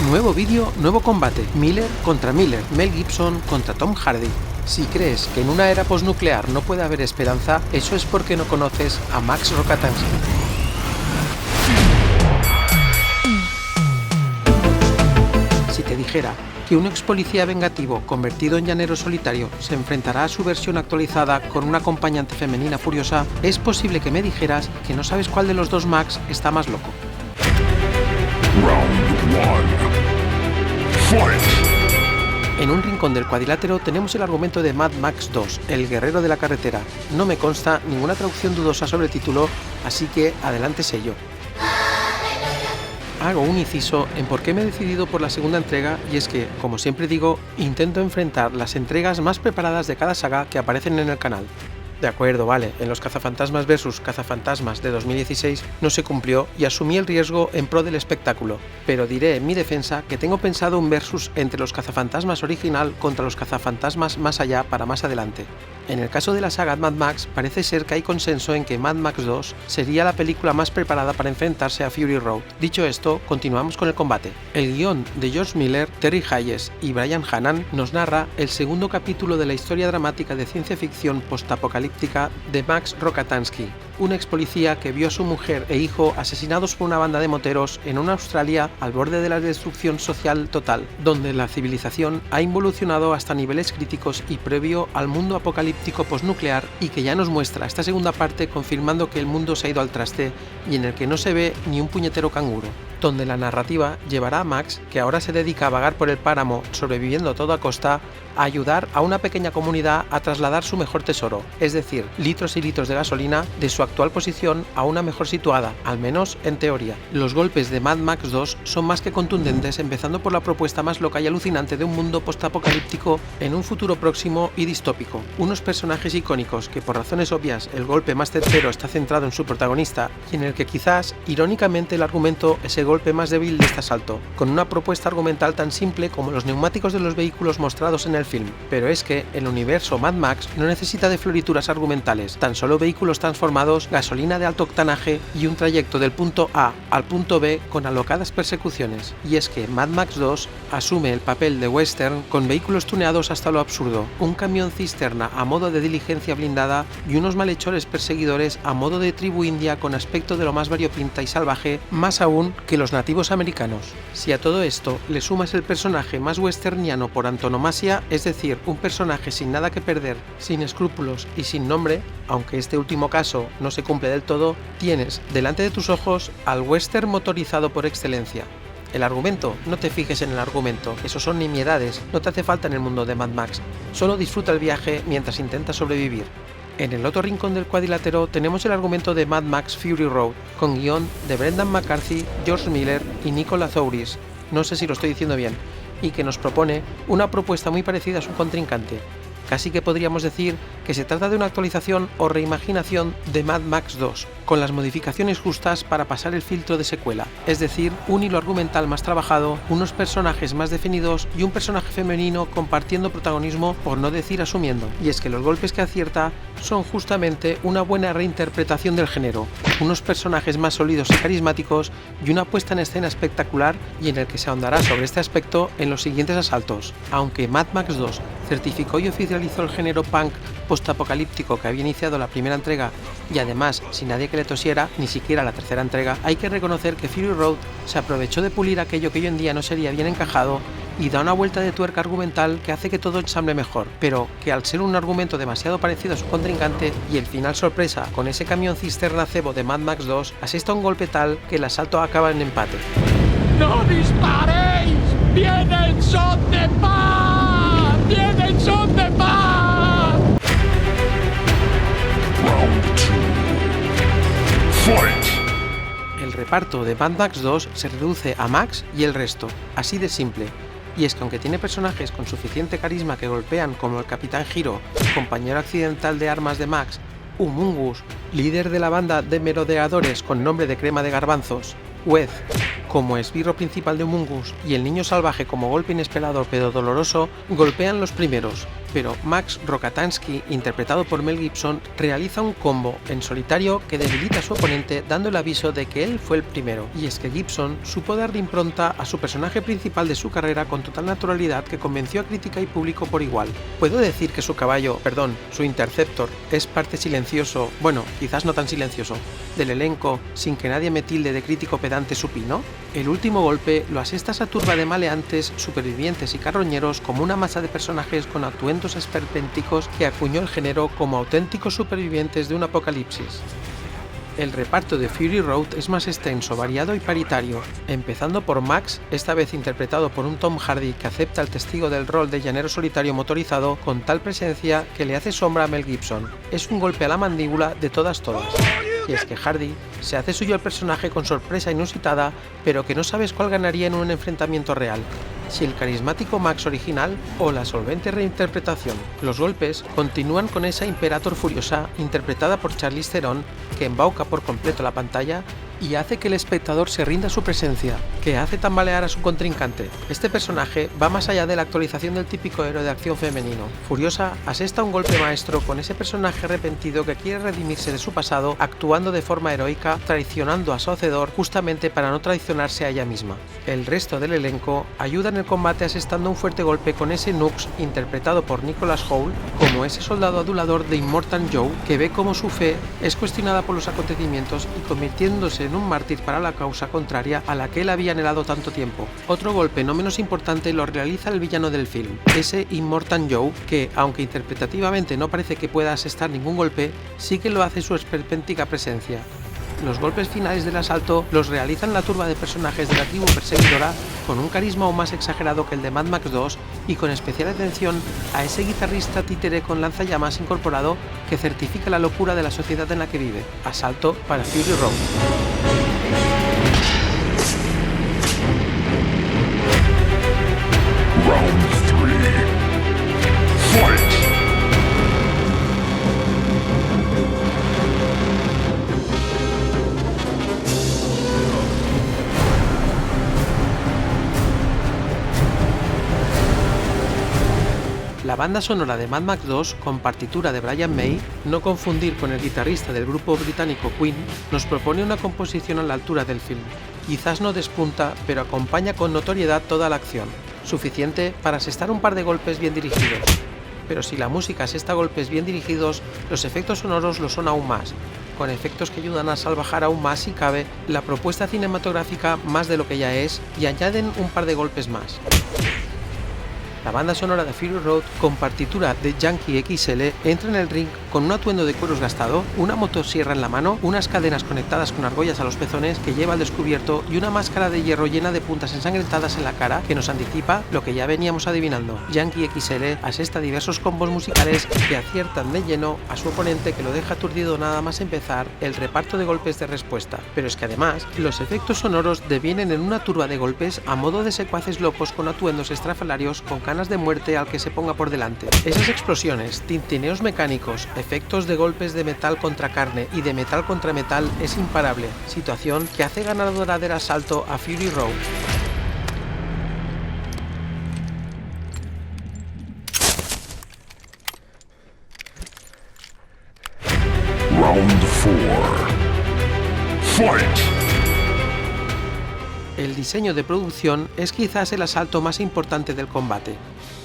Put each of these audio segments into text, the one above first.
Nuevo vídeo, nuevo combate. Miller contra Miller, Mel Gibson contra Tom Hardy. Si crees que en una era posnuclear no puede haber esperanza, eso es porque no conoces a Max Rokatansky. Si te dijera que un ex policía vengativo convertido en llanero solitario se enfrentará a su versión actualizada con una acompañante femenina furiosa, es posible que me dijeras que no sabes cuál de los dos Max está más loco. En un rincón del cuadrilátero tenemos el argumento de Mad Max 2, el guerrero de la carretera. No me consta ninguna traducción dudosa sobre el título, así que adelante sello. Hago un inciso en por qué me he decidido por la segunda entrega, y es que, como siempre digo, intento enfrentar las entregas más preparadas de cada saga que aparecen en el canal. De acuerdo, vale, en los Cazafantasmas vs Cazafantasmas de 2016 no se cumplió y asumí el riesgo en pro del espectáculo, pero diré en mi defensa que tengo pensado un versus entre los Cazafantasmas original contra los Cazafantasmas más allá para más adelante. En el caso de la saga Mad Max, parece ser que hay consenso en que Mad Max 2 sería la película más preparada para enfrentarse a Fury Road. Dicho esto, continuamos con el combate. El guión de George Miller, Terry Hayes y Brian Hannan nos narra el segundo capítulo de la historia dramática de ciencia ficción postapocalíptica de Max Rokatansky, un ex policía que vio a su mujer e hijo asesinados por una banda de moteros en una Australia al borde de la destrucción social total, donde la civilización ha involucionado hasta niveles críticos y previo al mundo apocalíptico postnuclear, y que ya nos muestra esta segunda parte confirmando que el mundo se ha ido al traste y en el que no se ve ni un puñetero canguro, donde la narrativa llevará a Max, que ahora se dedica a vagar por el páramo sobreviviendo a toda costa, a ayudar a una pequeña comunidad a trasladar su mejor tesoro, es decir, litros y litros de gasolina, de su actual posición a una mejor situada, al menos en teoría. Los golpes de Mad Max 2 son más que contundentes, empezando por la propuesta más loca y alucinante de un mundo postapocalíptico en un futuro próximo y distópico. Unos personajes icónicos que, por razones obvias, el golpe más certero está centrado en su protagonista, y en el que quizás, irónicamente, el argumento es el golpe más débil de este asalto, con una propuesta argumental tan simple como los neumáticos de los vehículos mostrados en el film. Pero es que el universo Mad Max no necesita de florituras argumentales, tan solo vehículos transformados, gasolina de alto octanaje y un trayecto del punto A al punto B con alocadas persecuciones. Y es que Mad Max 2 asume el papel de western con vehículos tuneados hasta lo absurdo, un camión cisterna a modo de diligencia blindada y unos malhechores perseguidores a modo de tribu india con aspecto de lo más variopinta y salvaje, más aún que los nativos americanos. Si a todo esto le sumas el personaje más westerniano por antonomasia, es decir, un personaje sin nada que perder, sin escrúpulos y sin nombre, aunque este último caso no se cumple del todo, tienes delante de tus ojos al western motorizado por excelencia. El argumento, no te fijes en el argumento, eso son nimiedades, no te hace falta en el mundo de Mad Max, solo disfruta el viaje mientras intentas sobrevivir. En el otro rincón del cuadrilátero tenemos el argumento de Mad Max Fury Road, con guión de Brendan McCarthy, George Miller y Nicola Thouris, no sé si lo estoy diciendo bien, y que nos propone una propuesta muy parecida a su contrincante. Casi que podríamos decir que se trata de una actualización o reimaginación de Mad Max 2, con las modificaciones justas para pasar el filtro de secuela, es decir, un hilo argumental más trabajado, unos personajes más definidos y un personaje femenino compartiendo protagonismo, por no decir asumiendo. Y es que los golpes que acierta son justamente una buena reinterpretación del género, unos personajes más sólidos y carismáticos y una puesta en escena espectacular, y en el que se ahondará sobre este aspecto en los siguientes asaltos. Aunque Mad Max 2 certificó y oficializó el género punk postapocalíptico que había iniciado la primera entrega, y además sin nadie que le tosiera, ni siquiera la tercera entrega, hay que reconocer que Fury Road se aprovechó de pulir aquello que hoy en día no sería bien encajado y da una vuelta de tuerca argumental que hace que todo ensamble mejor, pero que al ser un argumento demasiado parecido a su contrincante y el final sorpresa con ese camión cisterna cebo de Mad Max 2, asesta un golpe tal que el asalto acaba en empate. ¡No disparéis! ¡Vienen son de paz! ¡Vienen son de paz! Round 2. Fight! El reparto de Mad Max 2 se reduce a Max y el resto, así de simple. Y es que aunque tiene personajes con suficiente carisma que golpean, como el Capitán Giro, compañero accidental de armas de Max, Humungus, líder de la banda de merodeadores con nombre de crema de garbanzos, Wez, como esbirro principal de Humungus y el niño salvaje como golpe inesperado pero doloroso, golpean los primeros, pero Max Rokatansky, interpretado por Mel Gibson, realiza un combo en solitario que debilita a su oponente dando el aviso de que él fue el primero. Y es que Gibson supo darle impronta a su personaje principal de su carrera con total naturalidad que convenció a crítica y público por igual. Puedo decir que su su Interceptor, es parte silencioso, bueno, quizás no tan silencioso, del elenco sin que nadie me tilde de crítico pedante supino. El último golpe lo asesta esa turba de maleantes, supervivientes y carroñeros como una masa de personajes con atuendos esperpénticos que acuñó el género como auténticos supervivientes de un apocalipsis. El reparto de Fury Road es más extenso, variado y paritario, empezando por Max, esta vez interpretado por un Tom Hardy que acepta el testigo del rol de llanero solitario motorizado con tal presencia que le hace sombra a Mel Gibson. Es un golpe a la mandíbula de todas. Y es que Hardy se hace suyo el personaje con sorpresa inusitada, pero que no sabes cuál ganaría en un enfrentamiento real, si el carismático Max original o la solvente reinterpretación. Los golpes continúan con esa Imperator furiosa interpretada por Charlize Theron que embauca por completo la pantalla y hace que el espectador se rinda a su presencia, que hace tambalear a su contrincante. Este personaje va más allá de la actualización del típico héroe de acción femenino. Furiosa asesta un golpe maestro con ese personaje arrepentido que quiere redimirse de su pasado, actuando de forma heroica, traicionando a su hacedor justamente para no traicionarse a ella misma. El resto del elenco ayuda en el combate asestando un fuerte golpe con ese Nux interpretado por Nicholas Hoult como ese soldado adulador de Immortan Joe que ve cómo su fe es cuestionada por los acontecimientos y convirtiéndose en un mártir para la causa contraria a la que él había anhelado tanto tiempo. Otro golpe no menos importante lo realiza el villano del film, ese Immortan Joe que, aunque interpretativamente no parece que pueda asestar ningún golpe, sí que lo hace su esperpéntica presencia. Los golpes finales del asalto los realizan la turba de personajes de la tribu perseguidora con un carisma aún más exagerado que el de Mad Max 2 y con especial atención a ese guitarrista títere con lanzallamas incorporado que certifica la locura de la sociedad en la que vive. Asalto para Fury Road. Round 3. Fight! La banda sonora de Mad Max 2, con partitura de Brian May, no confundir con el guitarrista del grupo británico Queen, nos propone una composición a la altura del film. Quizás no despunta, pero acompaña con notoriedad toda la acción, suficiente para asestar un par de golpes bien dirigidos. Pero si la música asesta golpes bien dirigidos, los efectos sonoros lo son aún más, con efectos que ayudan a salvajar aún más, si cabe, la propuesta cinematográfica más de lo que ya es y añaden un par de golpes más. La banda sonora de Fury Road, con partitura de Yankee XL, entra en el ring con un atuendo de cueros gastado, una motosierra en la mano, unas cadenas conectadas con argollas a los pezones que lleva al descubierto y una máscara de hierro llena de puntas ensangrentadas en la cara que nos anticipa lo que ya veníamos adivinando. Yankee XL asesta diversos combos musicales que aciertan de lleno a su oponente, que lo deja aturdido nada más empezar el reparto de golpes de respuesta. Pero es que además, los efectos sonoros devienen en una turba de golpes a modo de secuaces locos con atuendos estrafalarios con ganas de muerte al que se ponga por delante. Esas explosiones, tintineos mecánicos, efectos de golpes de metal contra carne y de metal contra metal es imparable, situación que hace ganadora del asalto a Fury Road. Round 4. Fight! El diseño de producción es quizás el asalto más importante del combate.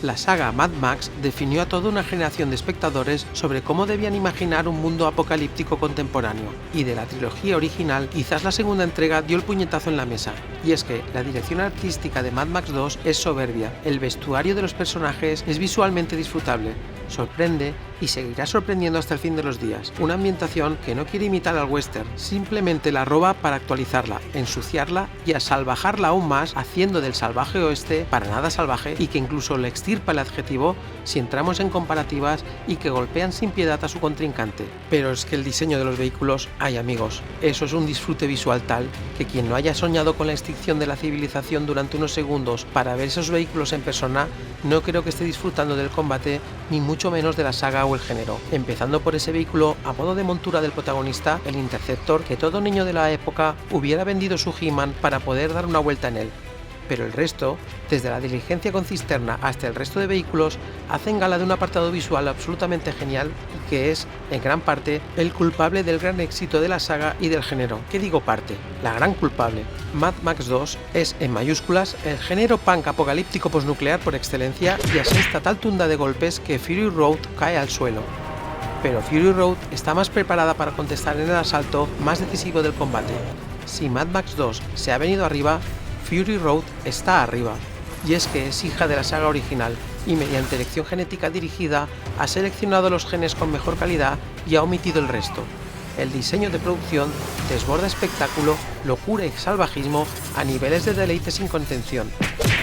La saga Mad Max definió a toda una generación de espectadores sobre cómo debían imaginar un mundo apocalíptico contemporáneo, y de la trilogía original quizás la segunda entrega dio el puñetazo en la mesa. Y es que la dirección artística de Mad Max 2 es soberbia, el vestuario de los personajes es visualmente disfrutable, sorprende y seguirá sorprendiendo hasta el fin de los días. Una ambientación que no quiere imitar al western, simplemente la roba para actualizarla, ensuciarla y a salvajarla aún más, haciendo del salvaje oeste para nada salvaje, y que incluso le extirpa el adjetivo si entramos en comparativas, y que golpean sin piedad a su contrincante. Pero es que el diseño de los vehículos, ay amigos, eso es un disfrute visual tal que quien no haya soñado con la extinción de la civilización durante unos segundos para ver esos vehículos en persona, no creo que esté disfrutando del combate, ni mucho mucho menos de la saga o el género, empezando por ese vehículo a modo de montura del protagonista, el Interceptor, que todo niño de la época hubiera vendido su He-Man para poder dar una vuelta en él. Pero el resto, desde la diligencia con cisterna hasta el resto de vehículos, hacen gala de un apartado visual absolutamente genial y que es, en gran parte, el culpable del gran éxito de la saga y del género. ¿Qué digo parte? La gran culpable. Mad Max 2 es, en mayúsculas, el género punk apocalíptico posnuclear por excelencia y asesta tal tunda de golpes que Fury Road cae al suelo. Pero Fury Road está más preparada para contestar en el asalto más decisivo del combate. Si Mad Max 2 se ha venido arriba, Fury Road está arriba, y es que es hija de la saga original y mediante elección genética dirigida ha seleccionado los genes con mejor calidad y ha omitido el resto. El diseño de producción desborda espectáculo, locura y salvajismo a niveles de deleite sin contención.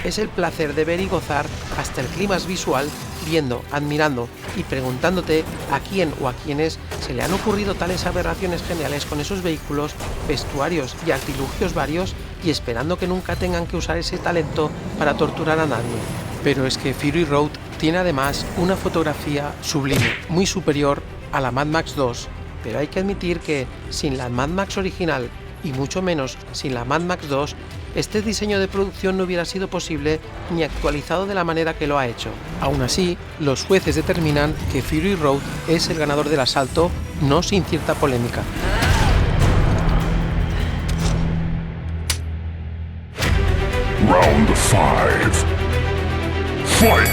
Es el placer de ver y gozar hasta el clímax visual, viendo, admirando y preguntándote a quién o a quiénes se le han ocurrido tales aberraciones geniales con esos vehículos, vestuarios y artilugios varios y esperando que nunca tengan que usar ese talento para torturar a nadie. Pero es que Fury Road tiene además una fotografía sublime, muy superior a la Mad Max 2, pero hay que admitir que sin la Mad Max original y mucho menos sin la Mad Max 2, este diseño de producción no hubiera sido posible ni actualizado de la manera que lo ha hecho. Aún así, los jueces determinan que Fury Road es el ganador del asalto, no sin cierta polémica. Round 5. Fight!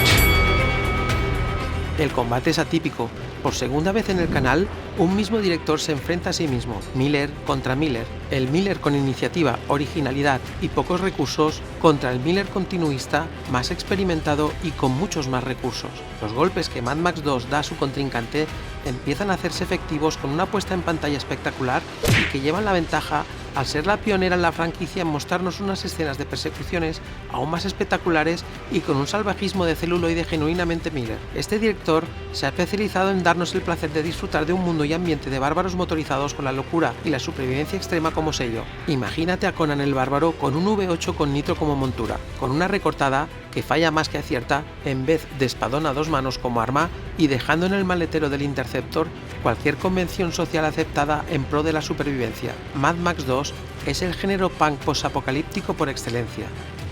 El combate es atípico. Por segunda vez en el canal, un mismo director se enfrenta a sí mismo, Miller contra Miller. El Miller con iniciativa, originalidad y pocos recursos contra el Miller continuista, más experimentado y con muchos más recursos. Los golpes que Mad Max 2 da a su contrincante empiezan a hacerse efectivos con una puesta en pantalla espectacular y que llevan la ventaja al ser la pionera en la franquicia en mostrarnos unas escenas de persecuciones aún más espectaculares y con un salvajismo de celuloide genuinamente Miller. Este director se ha especializado en darnos el placer de disfrutar de un mundo y ambiente de bárbaros motorizados con la locura y la supervivencia extrema como sello. Imagínate a Conan el Bárbaro con un V8 con nitro como montura, con una recortada que falla más que acierta en vez de espadón a dos manos como arma y dejando en el maletero del Interceptor cualquier convención social aceptada en pro de la supervivencia. Mad Max 2 es el género punk posapocalíptico por excelencia,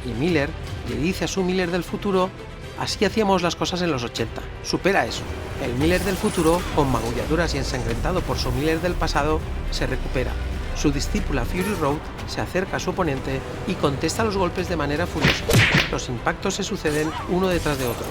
y Miller le dice a su Miller del futuro: así hacíamos las cosas en los 80. Supera eso. El Miller del futuro, con magulladuras y ensangrentado por su Miller del pasado, se recupera. Su discípula Fury Road se acerca a su oponente y contesta los golpes de manera furiosa. Los impactos se suceden uno detrás de otro.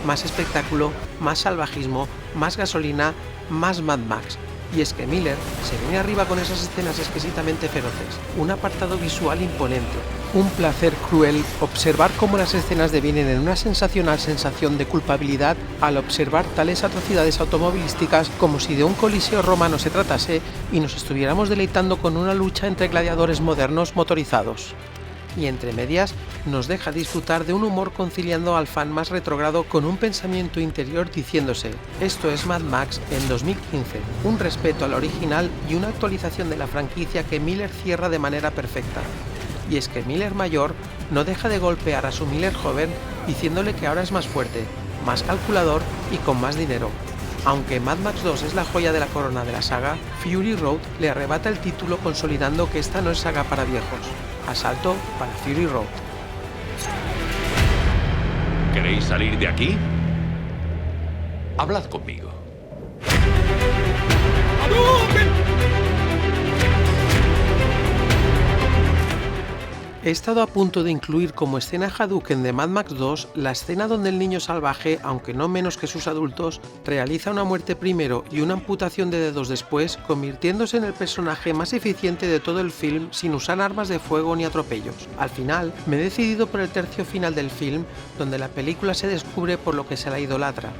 Más espectáculo, más salvajismo, más gasolina, más Mad Max. Y es que Miller se viene arriba con esas escenas exquisitamente feroces, un apartado visual imponente, un placer cruel observar cómo las escenas devienen en una sensacional sensación de culpabilidad al observar tales atrocidades automovilísticas como si de un coliseo romano se tratase y nos estuviéramos deleitando con una lucha entre gladiadores modernos motorizados. Y entre medias nos deja disfrutar de un humor conciliando al fan más retrógrado con un pensamiento interior diciéndose: esto es Mad Max en 2015, un respeto al original y una actualización de la franquicia que Miller cierra de manera perfecta. Y es que Miller mayor no deja de golpear a su Miller joven diciéndole que ahora es más fuerte, más calculador y con más dinero. Aunque Mad Max 2 es la joya de la corona de la saga, Fury Road le arrebata el título consolidando que esta no es saga para viejos. Asalto para Fury Road. ¿Queréis salir de aquí? Hablad conmigo. He estado a punto de incluir como escena Hadouken de Mad Max 2 la escena donde el niño salvaje, aunque no menos que sus adultos, realiza una muerte primero y una amputación de dedos después, convirtiéndose en el personaje más eficiente de todo el film sin usar armas de fuego ni atropellos. Al final, me he decidido por el tercio final del film, donde la película se descubre por lo que se la idolatra.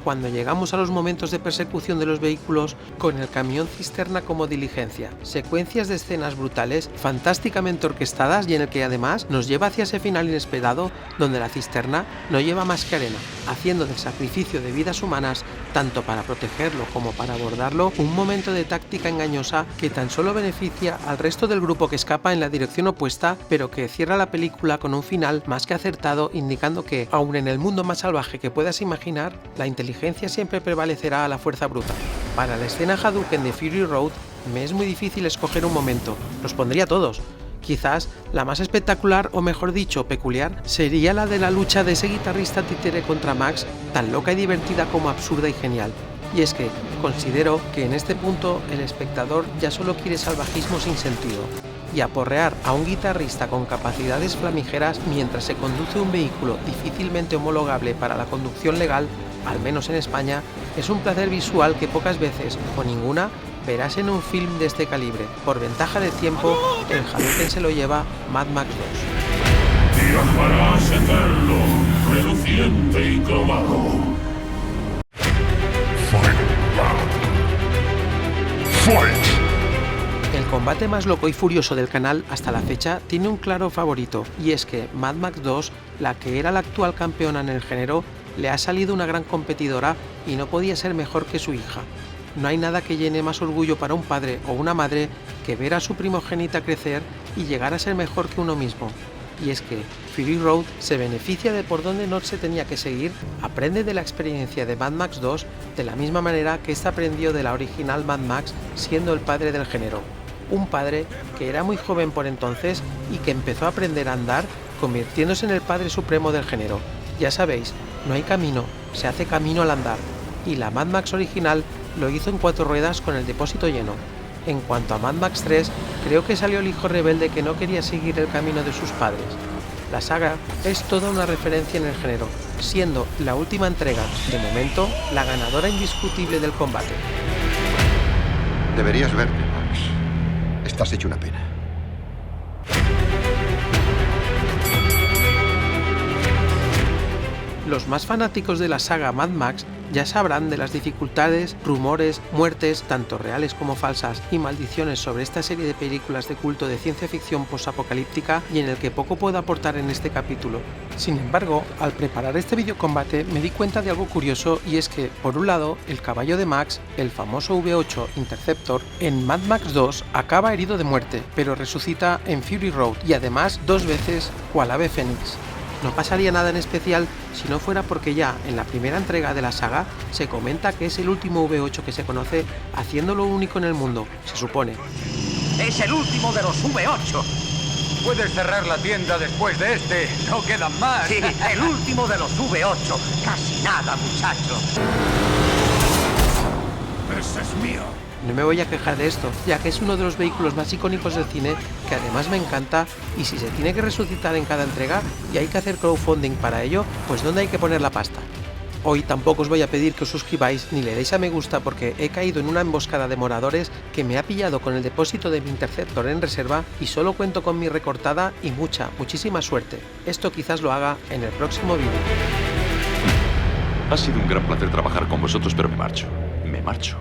Cuando llegamos a los momentos de persecución de los vehículos con el camión cisterna como diligencia, secuencias de escenas brutales, fantásticamente orquestadas y en el que además nos lleva hacia ese final inesperado donde la cisterna no lleva más que arena, haciendo del sacrificio de vidas humanas, tanto para protegerlo como para abordarlo, un momento de táctica engañosa que tan solo beneficia al resto del grupo que escapa en la dirección opuesta, pero que cierra la película con un final más que acertado, indicando que, aun en el mundo más salvaje que puedas imaginar, la inteligencia inteligencia siempre prevalecerá a la fuerza bruta. Para la escena Hadouken de Fury Road me es muy difícil escoger un momento, los pondría todos. Quizás la más espectacular, o mejor dicho, peculiar, sería la de la lucha de ese guitarrista títere contra Max, tan loca y divertida como absurda y genial. Y es que considero que en este punto el espectador ya solo quiere salvajismo sin sentido, y aporrear a un guitarrista con capacidades flamígeras mientras se conduce un vehículo difícilmente homologable para la conducción legal, al menos en España, es un placer visual que pocas veces, o ninguna, verás en un film de este calibre. Por ventaja de tiempo, el Hadouken se lo lleva Mad Max 2. Viajarás eterno, reluciente y cromado. Fight. El combate más loco y furioso del canal hasta la fecha tiene un claro favorito, y es que Mad Max 2, la que era la actual campeona en el género, le ha salido una gran competidora y no podía ser mejor que su hija. No hay nada que llene más orgullo para un padre o una madre que ver a su primogénita crecer y llegar a ser mejor que uno mismo. Y es que Fury Road se beneficia de por donde no se tenía que seguir, aprende de la experiencia de Mad Max 2 de la misma manera que ésta aprendió de la original Mad Max siendo el padre del género. Un padre que era muy joven por entonces y que empezó a aprender a andar convirtiéndose en el padre supremo del género. Ya sabéis, no hay camino, se hace camino al andar. Y la Mad Max original lo hizo en 4 ruedas con el depósito lleno. En cuanto a Mad Max 3, creo que salió el hijo rebelde que no quería seguir el camino de sus padres. La saga es toda una referencia en el género, siendo la última entrega, de momento, la ganadora indiscutible del combate. Deberías verte, Max. Estás hecho una pena. Los más fanáticos de la saga Mad Max ya sabrán de las dificultades, rumores, muertes, tanto reales como falsas, y maldiciones sobre esta serie de películas de culto de ciencia ficción posapocalíptica y en el que poco puedo aportar en este capítulo. Sin embargo, al preparar este videocombate me di cuenta de algo curioso, y es que, por un lado, el caballo de Max, el famoso V8 Interceptor, en Mad Max 2 acaba herido de muerte, pero resucita en Fury Road y además 2 veces cual ave fénix. No pasaría nada en especial si no fuera porque ya en la primera entrega de la saga se comenta que es el último V8 que se conoce, haciéndolo único en el mundo, se supone. ¡Es el último de los V8! Puedes cerrar la tienda después de este, no quedan más. Sí, el último de los V8. Casi nada, muchacho. Ese es mío. No me voy a quejar de esto, ya que es uno de los vehículos más icónicos del cine, que además me encanta, y si se tiene que resucitar en cada entrega y hay que hacer crowdfunding para ello, pues ¿dónde hay que poner la pasta? Hoy tampoco os voy a pedir que os suscribáis ni le deis a me gusta porque he caído en una emboscada de moradores que me ha pillado con el depósito de mi Interceptor en reserva y solo cuento con mi recortada y muchísima suerte. Esto quizás lo haga en el próximo vídeo. Ha sido un gran placer trabajar con vosotros, pero me marcho. Me marcho.